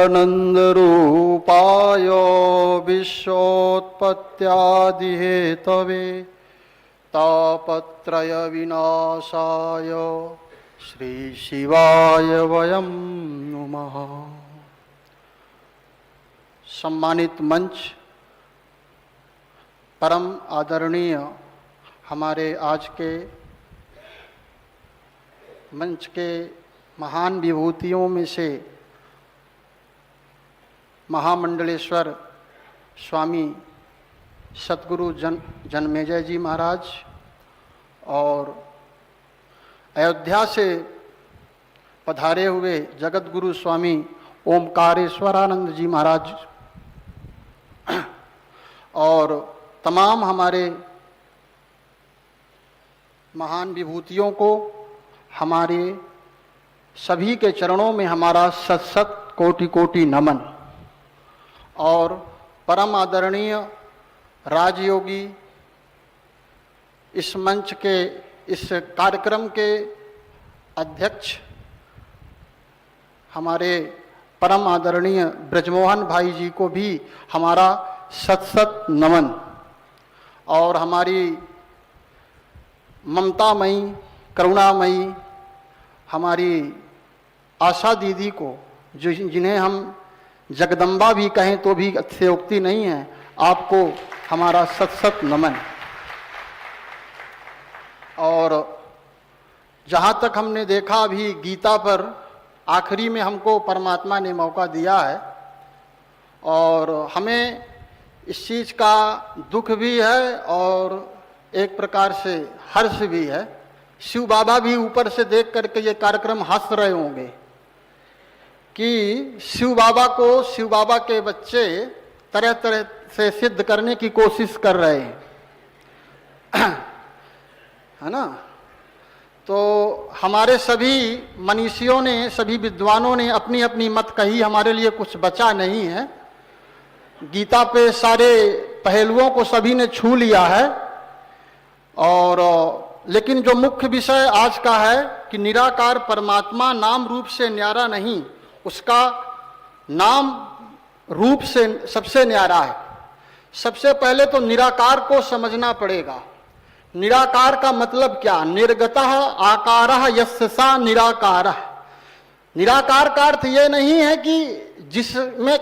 सच्चिदानन्दरूपाय विश्वोत्पत्त्यादिहेतवे तापत्रयविनाशाय श्रीशिवाय वयं नुमः। सम्मानित मंच, परम आदरणीय हमारे आज के मंच के महान विभूतियों में से महामंडलेश्वर स्वामी सतगुरु जन्मेजय जी महाराज और अयोध्या से पधारे हुए जगत गुरु स्वामी ओमकारेश्वरानंद जी महाराज और तमाम हमारे महान विभूतियों को हमारे सभी के चरणों में हमारा सत सत कोटि कोटि नमन। और परम आदरणीय राजयोगी इस मंच के इस कार्यक्रम के अध्यक्ष हमारे परम आदरणीय ब्रजमोहन भाई जी को भी हमारा सत सत नमन। और हमारी ममतामयी करुणामयी हमारी आशा दीदी को, जो जिन्हें हम जगदम्बा भी कहें तो भी अतिशयोक्ति नहीं है, आपको हमारा सत सत नमन। और जहाँ तक हमने देखा अभी गीता पर आखिरी में हमको परमात्मा ने मौका दिया है और हमें इस चीज़ का दुख भी है और एक प्रकार से हर्ष भी है। शिव बाबा भी ऊपर से देख करके ये कार्यक्रम हंस रहे होंगे कि शिव बाबा को शिव बाबा के बच्चे तरह तरह से सिद्ध करने की कोशिश कर रहे हैं, है ना। तो हमारे सभी मनीषियों ने, सभी विद्वानों ने अपनी अपनी मत कही, हमारे लिए कुछ बचा नहीं है। गीता पे सारे पहलुओं को सभी ने छू लिया है। और लेकिन जो मुख्य विषय आज का है कि निराकार परमात्मा नाम रूप से न्यारा नहीं, उसका नाम रूप से सबसे न्यारा है। सबसे पहले तो निराकार को समझना पड़ेगा। निराकार का मतलब क्या? निर्गतः आकारः यस्य सा निराकारः। निराकार का अर्थ ये नहीं है कि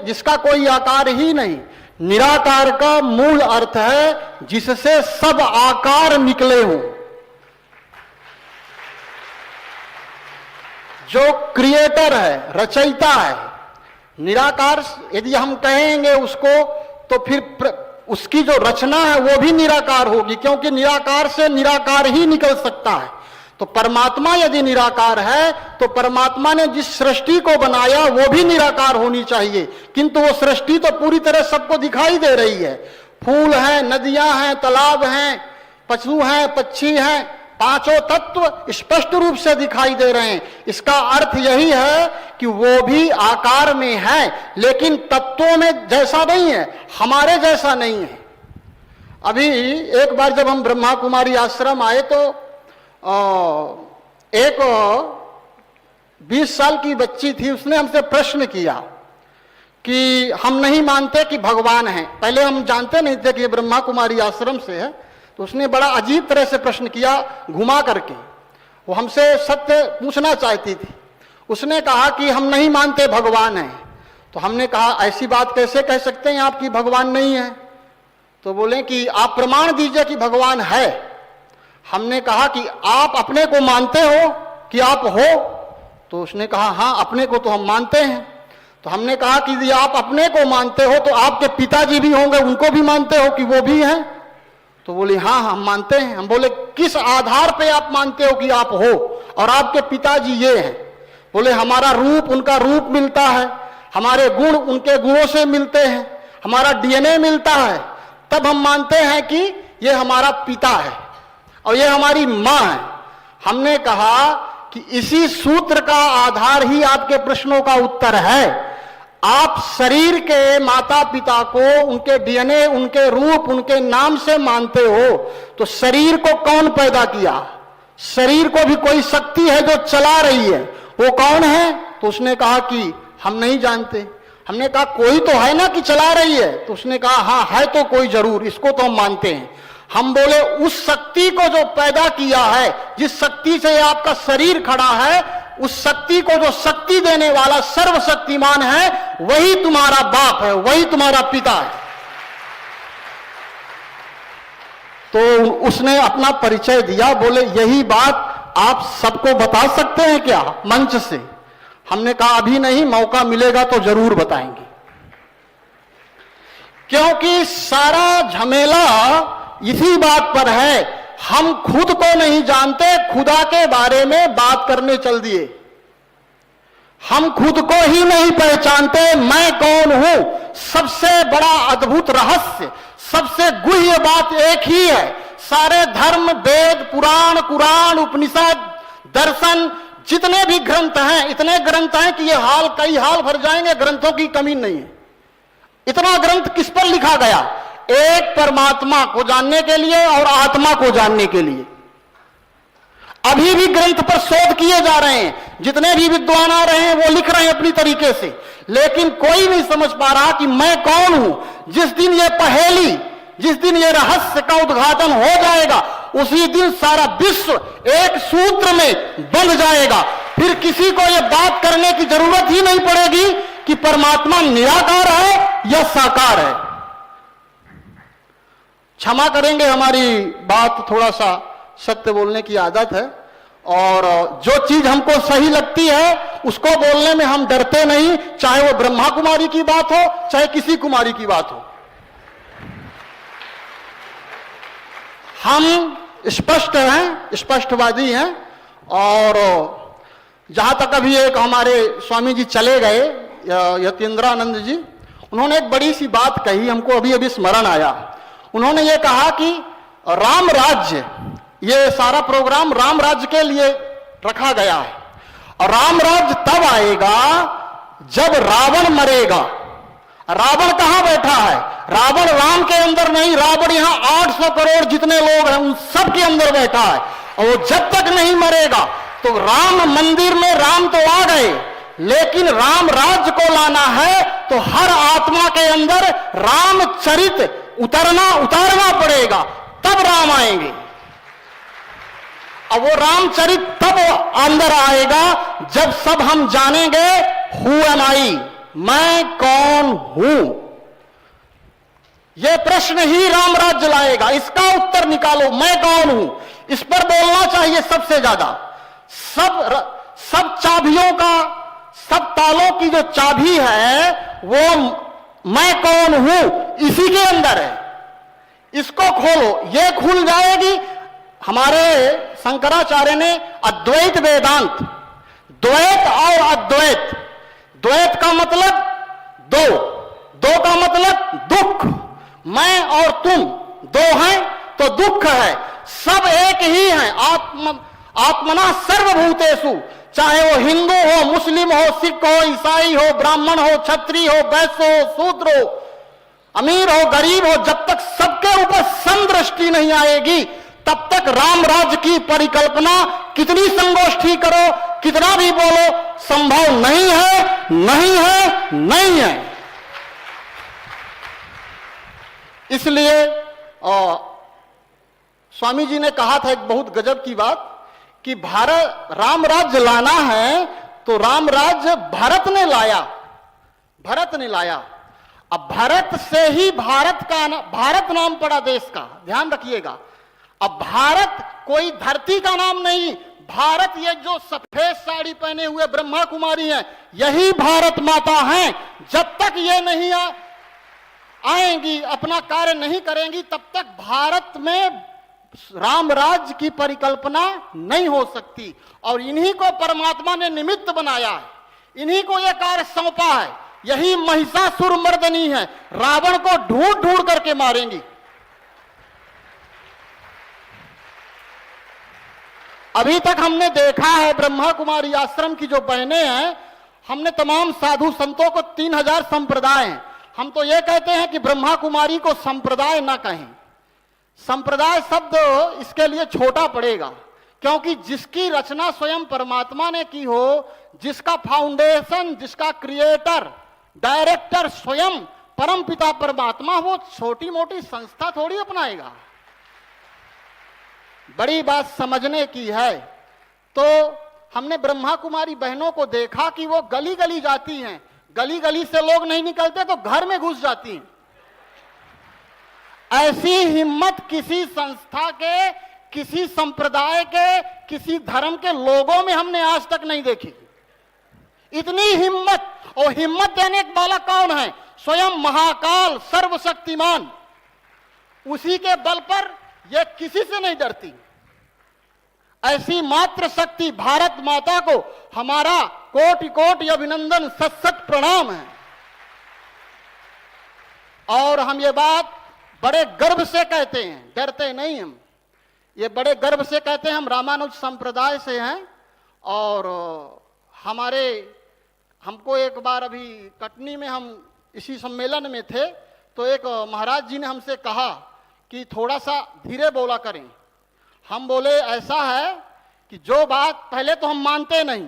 जिसका कोई आकार ही नहीं। निराकार का मूल अर्थ है जिससे सब आकार निकले हों, जो क्रिएटर है, रचयिता है। निराकार यदि हम कहेंगे उसको तो फिर उसकी जो रचना है वो भी निराकार होगी, क्योंकि निराकार से निराकार ही निकल सकता है। तो परमात्मा यदि निराकार है तो परमात्मा ने जिस सृष्टि को बनाया वो भी निराकार होनी चाहिए, किंतु वो सृष्टि तो पूरी तरह सबको दिखाई दे रही है। फूल हैं, नदियां हैं, तालाब हैं, पशु हैं, पक्षी हैं, पांचों तत्व स्पष्ट रूप से दिखाई दे रहे हैं। इसका अर्थ यही है कि वो भी आकार में है, लेकिन तत्वों में जैसा नहीं है, हमारे जैसा नहीं है। अभी एक बार जब हम ब्रह्मा कुमारी आश्रम आए तो एक 20 साल की बच्ची थी, उसने हमसे प्रश्न किया कि हम नहीं मानते कि भगवान है। पहले हम जानते नहीं थे कि ये ब्रह्मा कुमारी आश्रम से है, तो उसने बड़ा अजीब तरह से प्रश्न किया घुमा करके। वो हमसे सत्य पूछना चाहती थी। उसने कहा कि हम नहीं मानते भगवान है। तो हमने कहा ऐसी बात कैसे कह सकते हैं आप कि भगवान नहीं है? तो बोले कि आप प्रमाण दीजिए कि भगवान है। हमने कहा कि आप अपने को मानते हो कि आप हो? तो उसने कहा हाँ, अपने को तो हम मानते हैं। तो हमने कहा कि यदि आप अपने को मानते हो तो आपके पिताजी भी होंगे, उनको भी मानते हो कि वो भी हैं? तो बोले हाँ हम मानते हैं। हम बोले किस आधार पे आप मानते हो कि आप हो और आपके पिताजी ये हैं? बोले हमारा रूप उनका रूप मिलता है, हमारे गुण उनके गुणों से मिलते हैं, हमारा डीएनए मिलता है, तब हम मानते हैं कि ये हमारा पिता है और ये हमारी माँ है। हमने कहा कि इसी सूत्र का आधार ही आपके प्रश्नों का उत्तर है। आप शरीर के माता पिता को उनके डीएनए, उनके रूप, उनके नाम से मानते हो, तो शरीर को कौन पैदा किया? शरीर को भी कोई शक्ति है जो चला रही है, वो कौन है? तो उसने कहा कि हम नहीं जानते। हमने कहा कोई तो है ना कि चला रही है? तो उसने कहा हाँ है तो कोई जरूर, इसको तो हम मानते हैं। हम बोले उस शक्ति को जो पैदा किया है, जिस शक्ति से आपका शरीर खड़ा है, उस शक्ति को जो शक्ति देने वाला सर्वशक्तिमान है, वही तुम्हारा बाप है, वही तुम्हारा पिता है। तो उसने अपना परिचय दिया, बोले यही बात आप सबको बता सकते हैं क्या मंच से? हमने कहा अभी नहीं, मौका मिलेगा तो जरूर बताएंगे, क्योंकि सारा झमेला इसी बात पर है, हम खुद को नहीं जानते, खुदा के बारे में बात करने चल दिए। हम खुद को ही नहीं पहचानते, मैं कौन हूं। सबसे बड़ा अद्भुत रहस्य, सबसे गुह्य बात एक ही है। सारे धर्म, वेद, पुराण, कुरान, उपनिषद, दर्शन, जितने भी ग्रंथ हैं, इतने ग्रंथ हैं कि ये हाल कई हाल भर जाएंगे, ग्रंथों की कमी नहीं है। इतना ग्रंथ किस पर लिखा गया? एक परमात्मा को जानने के लिए और आत्मा को जानने के लिए। अभी भी ग्रंथ पर शोध किए जा रहे हैं, जितने भी विद्वान आ रहे हैं वो लिख रहे हैं अपनी तरीके से, लेकिन कोई नहीं समझ पा रहा कि मैं कौन हूं। जिस दिन ये पहेली, जिस दिन ये रहस्य का उद्घाटन हो जाएगा, उसी दिन सारा विश्व एक सूत्र में बंध जाएगा। फिर किसी को ये बात करने की जरूरत ही नहीं पड़ेगी कि परमात्मा निराकार है या साकार है। क्षमा करेंगे, हमारी बात थोड़ा सा सत्य बोलने की आदत है, और जो चीज हमको सही लगती है उसको बोलने में हम डरते नहीं, चाहे वो ब्रह्मा कुमारी की बात हो, चाहे किसी कुमारी की बात हो। हम स्पष्ट हैं, स्पष्टवादी हैं। और जहां तक अभी एक हमारे स्वामी जी चले गए, यतीन्द्रानंद जी, उन्होंने एक बड़ी सी बात कही, हमको अभी अभी स्मरण आया। उन्होंने ये कहा कि राम राज्य, ये सारा प्रोग्राम राम राज्य के लिए रखा गया है, और राम राज्य तब आएगा जब रावण मरेगा। रावण कहां बैठा है? रावण राम के अंदर नहीं, रावण यहां 800 करोड़ जितने लोग हैं उन सब के अंदर बैठा है, और वो जब तक नहीं मरेगा तो राम मंदिर में राम तो आ गए, लेकिन राम राज्य को लाना है तो हर आत्मा के अंदर रामचरित उतारना पड़ेगा, तब राम आएंगे। अब वो रामचरित तब अंदर आएगा जब सब हम जानेंगे हु एम आई, मैं कौन हूं। यह प्रश्न ही राम राज्य लाएगा, इसका उत्तर निकालो, मैं कौन हूं। इस पर बोलना चाहिए सबसे ज्यादा। सब चाबियों का, सब तालों की जो चाबी है वो मैं कौन हूं इसी के अंदर है। इसको खोलो, ये खुल जाएगी। हमारे शंकराचार्य ने अद्वैत वेदांत, द्वैत और अद्वैत, द्वैत का मतलब दो, दो का मतलब दुख, मैं और तुम दो हैं तो दुख है, सब एक ही हैं। आत्मना सर्वभूतेषु, चाहे वो हिंदू हो, मुस्लिम हो, सिख हो, ईसाई हो, ब्राह्मण हो, क्षत्रिय हो, वैश्य हो, शूद्र हो, अमीर हो, गरीब हो, जब तक सबके ऊपर समदृष्टि नहीं आएगी तब तक राम राज्य की परिकल्पना कितनी संगोष्ठी करो, कितना भी बोलो, संभव नहीं है, नहीं है, नहीं है। इसलिए स्वामी जी ने कहा था एक बहुत गजब की बात कि भारत राम राज्य लाना है तो राम राज्य भरत ने लाया, भरत ने लाया। अब भरत से ही भारत नाम पड़ा देश का, ध्यान रखिएगा। अब भारत कोई धरती का नाम नहीं, भारत ये जो सफेद साड़ी पहने हुए ब्रह्मा कुमारी हैं, यही भारत माता हैं। जब तक ये नहीं आएंगी, अपना कार्य नहीं करेंगी, तब तक भारत में राम राज्य की परिकल्पना नहीं हो सकती। और इन्हीं को परमात्मा ने निमित्त बनाया है, इन्हीं को यह कार्य सौंपा है। यही महिषासुर मर्दनी है, रावण को ढूंढ ढूंढ करके मारेंगी। अभी तक हमने देखा है ब्रह्मा कुमारी आश्रम की जो बहनें हैं, हमने तमाम साधु संतों को 3000 संप्रदाय हैं। हम तो ये कहते हैं कि ब्रह्मा कुमारी को संप्रदाय ना कहें, संप्रदाय शब्द इसके लिए छोटा पड़ेगा, क्योंकि जिसकी रचना स्वयं परमात्मा ने की हो, जिसका फाउंडेशन, जिसका क्रिएटर डायरेक्टर स्वयं परमपिता परमात्मा, वो छोटी मोटी संस्था थोड़ी अपनाएगा। बड़ी बात समझने की है। तो हमने ब्रह्मा कुमारी बहनों को देखा कि वो गली गली जाती हैं, गली गली से लोग नहीं निकलते तो घर में घुस जाती हैं। ऐसी हिम्मत किसी संस्था के, किसी संप्रदाय के, किसी धर्म के लोगों में हमने आज तक नहीं देखी। इतनी हिम्मत, और हिम्मत देने वाला कौन है? स्वयं महाकाल सर्वशक्तिमान। उसी के बल पर यह किसी से नहीं डरती। ऐसी मात्र शक्ति भारत माता को हमारा कोटि कोटि अभिनंदन, सत सत प्रणाम है। और हम ये बात बड़े गर्व से कहते हैं, डरते नहीं हम। ये बड़े गर्व से कहते हैं, हम रामानुज संप्रदाय से हैं। और हमको एक बार अभी कटनी में हम इसी सम्मेलन में थे, तो एक महाराज जी ने हमसे कहा कि थोड़ा सा धीरे बोला करें। हम बोले ऐसा है कि जो बात पहले तो हम मानते नहीं,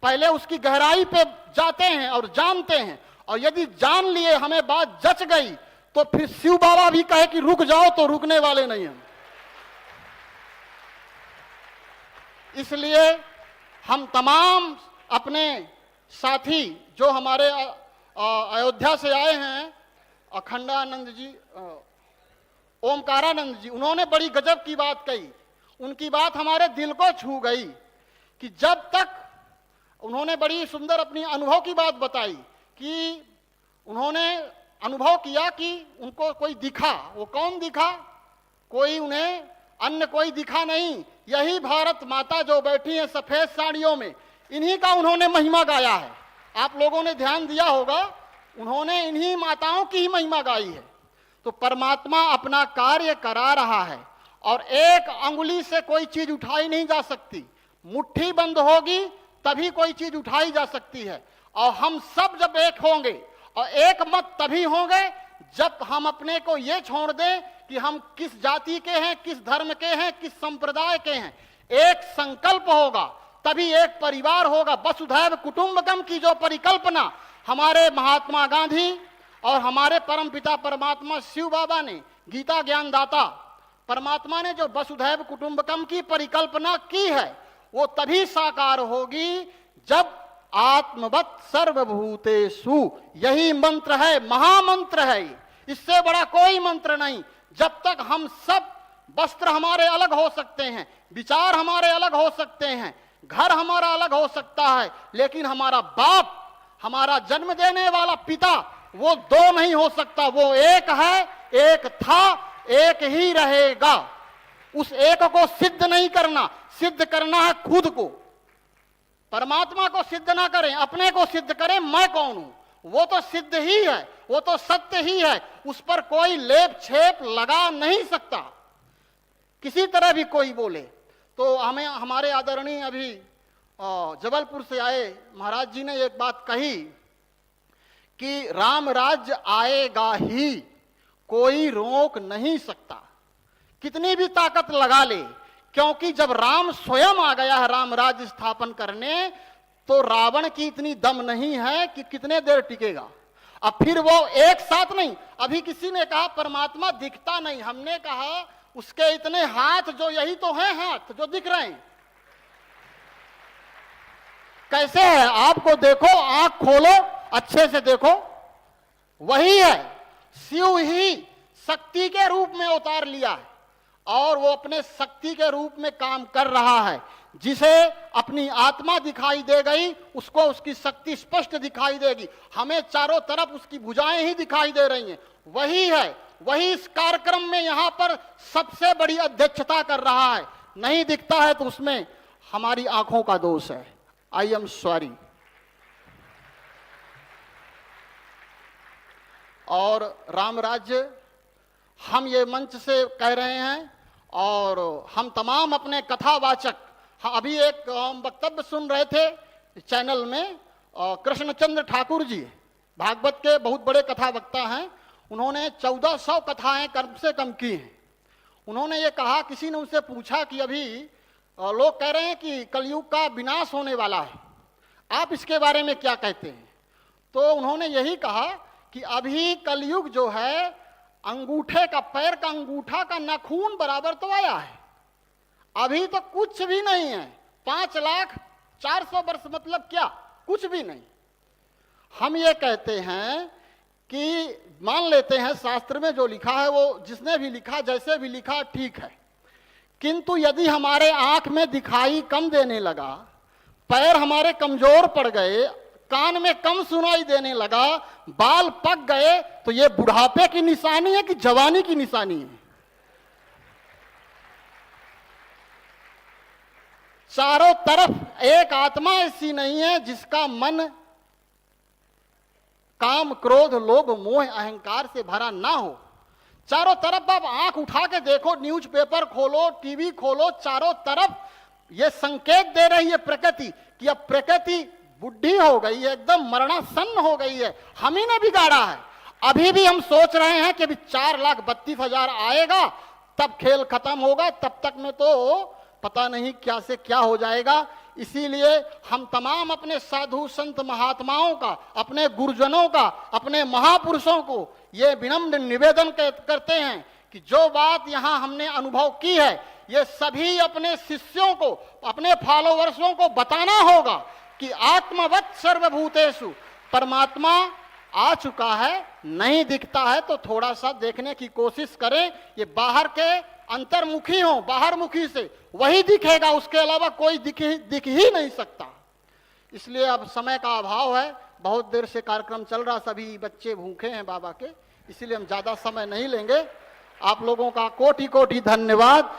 पहले उसकी गहराई पे जाते हैं और जानते हैं, और यदि जान लिए हमें बात जच गई तो फिर शिव बाबा भी कहे कि रुक जाओ तो रुकने वाले नहीं हम। इसलिए हम तमाम अपने साथी जो हमारे अयोध्या से आए हैं, अखंडानंद जी, ओमकारानंद जी, उन्होंने बड़ी गजब की बात कही। उनकी बात हमारे दिल को छू गई कि जब तक उन्होंने बड़ी सुंदर अपनी अनुभव की बात बताई कि उन्होंने अनुभव किया कि उनको कोई दिखा। वो कौन दिखा? कोई उन्हें अन्य कोई दिखा नहीं, यही भारत माता जो बैठी है सफेद साड़ियों में, इन्हीं का उन्होंने महिमा गाया है। आप लोगों ने ध्यान दिया होगा, उन्होंने इन्हीं माताओं की ही महिमा गाई है। तो परमात्मा अपना कार्य करा रहा है और एक अंगुली से कोई चीज उठाई नहीं जा सकती। मुट्ठी बंद होगी तभी कोई चीज उठाई जा सकती है। और हम सब जब एक होंगे, और एक मत तभी होंगे जब हम अपने को ये छोड़ दें कि हम किस जाति के हैं, किस धर्म के हैं, किस संप्रदाय के हैं। एक संकल्प होगा तभी एक परिवार होगा। वसुधैव कुटुंबकम की जो परिकल्पना हमारे महात्मा गांधी और हमारे परमपिता परमात्मा शिव बाबा ने, गीता ज्ञानदाता परमात्मा ने जो वसुधैव कुटुंबकम की परिकल्पना की है, वो तभी साकार होगी जब आत्मवत् सर्वभूतेषु, यही मंत्र है, महामंत्र है। इससे बड़ा कोई मंत्र नहीं। जब तक हम सब, वस्त्र हमारे अलग हो सकते हैं, विचार हमारे अलग हो सकते हैं, घर हमारा अलग हो सकता है, लेकिन हमारा बाप, हमारा जन्म देने वाला पिता, वो दो नहीं हो सकता। वो एक है, एक था, एक ही रहेगा। उस एक को सिद्ध नहीं करना, सिद्ध करना है खुद को। परमात्मा को सिद्ध ना करें, अपने को सिद्ध करें, मैं कौन हूं। वो तो सिद्ध ही है, वो तो सत्य ही है, उस पर कोई लेप छेप लगा नहीं सकता, किसी तरह भी कोई बोले। तो हमें हमारे आदरणीय अभी जबलपुर से आए महाराज जी ने एक बात कही कि राम राज्य आएगा ही, कोई रोक नहीं सकता, कितनी भी ताकत लगा ले, क्योंकि जब राम स्वयं आ गया है राम राज्य स्थापन करने, तो रावण की इतनी दम नहीं है कि कितने देर टिकेगा। अब फिर वो एक साथ नहीं, अभी किसी ने कहा परमात्मा दिखता नहीं, हमने कहा उसके इतने हाथ, जो यही तो हैं हाथ जो दिख रहे हैं। कैसे है? आपको देखो, आंख खोलो, अच्छे से देखो, वही है। शिव ही शक्ति के रूप में उतार लिया है और वो अपने शक्ति के रूप में काम कर रहा है। जिसे अपनी आत्मा दिखाई दे गई, उसको उसकी शक्ति स्पष्ट दिखाई देगी। हमें चारों तरफ उसकी भुजाएं ही दिखाई दे रही हैं। वही है, वही इस कार्यक्रम में यहां पर सबसे बड़ी अध्यक्षता कर रहा है। नहीं दिखता है तो उसमें हमारी आंखों का दोष है। I am sorry. और राम राज्य हम ये मंच से कह रहे हैं, और हम तमाम अपने कथावाचक, अभी एक वक्तव्य सुन रहे थे चैनल में, कृष्णचंद्र ठाकुर जी भागवत के बहुत बड़े कथा वक्ता हैं, उन्होंने 1400 कथाएं कम से कम की हैं। उन्होंने ये कहा, किसी ने उनसे पूछा कि अभी लोग कह रहे हैं कि कलयुग का विनाश होने वाला है, आप इसके बारे में क्या कहते हैं? तो उन्होंने यही कहा कि अभी कलयुग जो है, अंगूठे का, पैर का अंगूठा का नाखून बराबर तो आया है, अभी तो कुछ भी नहीं है। 5,04,000 वर्ष मतलब क्या, कुछ भी नहीं। हम ये कहते हैं कि मान लेते हैं शास्त्र में जो लिखा है वो जिसने भी लिखा, जैसे भी लिखा, ठीक है, किंतु यदि हमारे आंख में दिखाई कम देने लगा, पैर हमारे कमजोर पड़ गए, कान में कम सुनाई देने लगा, बाल पक गए, तो ये बुढ़ापे की निशानी है कि जवानी की निशानी है? चारों तरफ एक आत्मा ऐसी नहीं है जिसका मन काम, क्रोध, लोभ, मोह, अहंकार से भरा ना हो। चारों तरफ आप आंख उठा के देखो, न्यूज़पेपर खोलो, टीवी खोलो, चारों तरफ ये संकेत दे रही है प्रकृति कि अब प्रकृति बुढ़ी हो गई है, एकदम मरणासन्न हो गई है, हम ही ने बिगाड़ा है। अभी भी हम सोच रहे हैं कि अभी 4,32,000 आएगा तब खेल खत्म होगा, तब तक में तो पता नहीं क्या से क्या हो जाएगा। इसीलिए हम तमाम अपने साधु संत महात्माओं का, अपने गुरुजनों का, अपने महापुरुषों को ये विनम्र निवेदन करते हैं कि जो बात यहाँ हमने अनुभव की है, ये सभी अपने शिष्यों को, अपने फॉलोवर्सों को बताना होगा कि आत्मवत् सर्वभूतेषु, परमात्मा आ चुका है, नहीं दिखता है तो थोड़ा सा देखने की कोशिश करें। ये बाहर के अंतर्मुखी हो, बाहरमुखी से वही दिखेगा, उसके अलावा कोई दिख ही नहीं सकता। इसलिए अब समय का अभाव है, बहुत देर से कार्यक्रम चल रहा, सभी बच्चे भूखे हैं बाबा के, इसलिए हम ज्यादा समय नहीं लेंगे। आप लोगों का कोटि कोटि धन्यवाद।